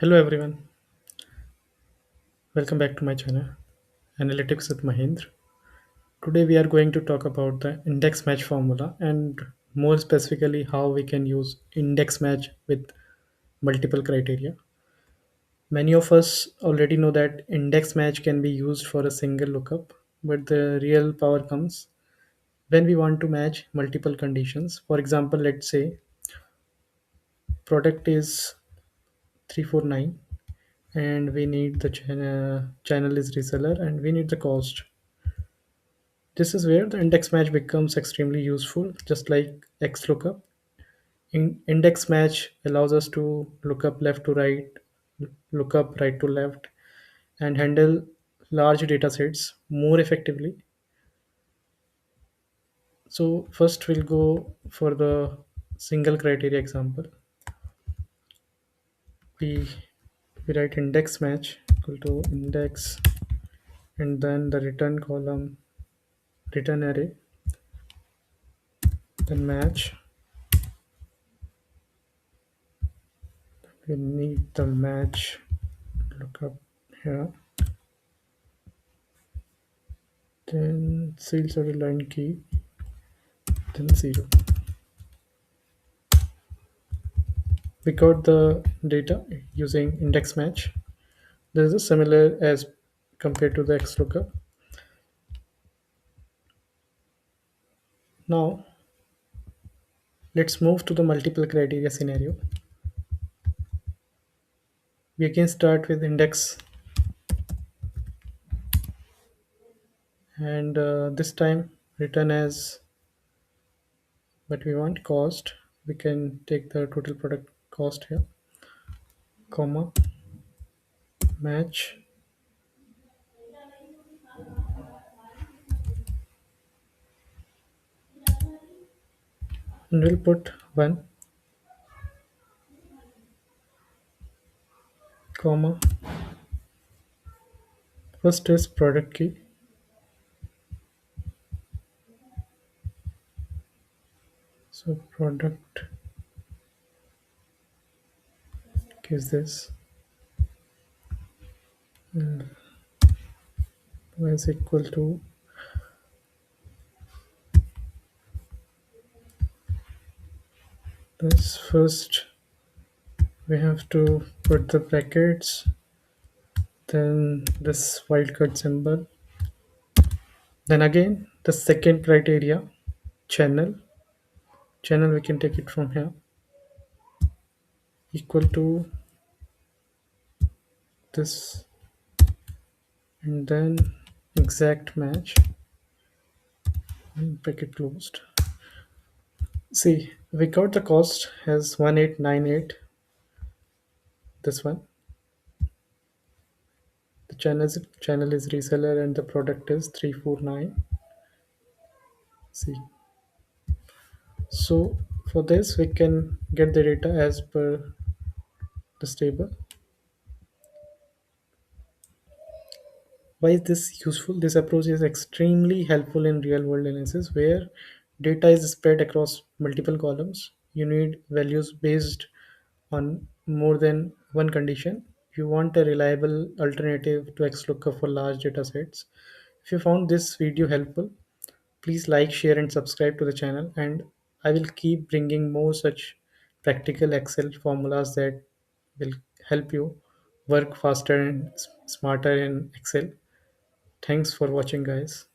Hello everyone, welcome back to my channel Analytics with Mahendra. Today we are going to talk about the index match formula and more specifically how we can use index match with multiple criteria. Many of us already know that index match can be used for a single lookup, but the real power comes when we want to match multiple conditions. For example, let's say product is 349 and we need the channel is reseller and we need the cost. This is where the index match becomes extremely useful, just like XLOOKUP. Index match allows us to look up left to right, look up right to left, and handle large data sets more effectively. So first we'll go for the single criteria example. We we write index match equal to index and then the return column, return array, then match. We need the match lookup here. Then sales order line key, then 0. We got the data using index match. This is similar as compared to the XLOOKUP. Now let's move to the multiple criteria scenario. We again start with index and this time return as what we want cost. We can take the total product cost here, comma, match, and we'll put 1, comma, first is product key. So product key is this, is equal to this. First we have to put the brackets, then this wildcard symbol, then again the second criteria, channel we can take it from here, equal to this, and then exact match and bracket closed. See, we got the cost as 1898, this one. The channel is reseller and the product is 349. See, so for this we can get the data as per this table. Why is this useful? This approach is extremely helpful in real world analysis where data is spread across multiple columns. You need values based on more than one condition. You want a reliable alternative to XLOOKUP for large data sets. If you found this video helpful, please like, share, and subscribe to the channel. And I will keep bringing more such practical Excel formulas that will help you work faster and smarter in Excel. Thanks for watching, guys.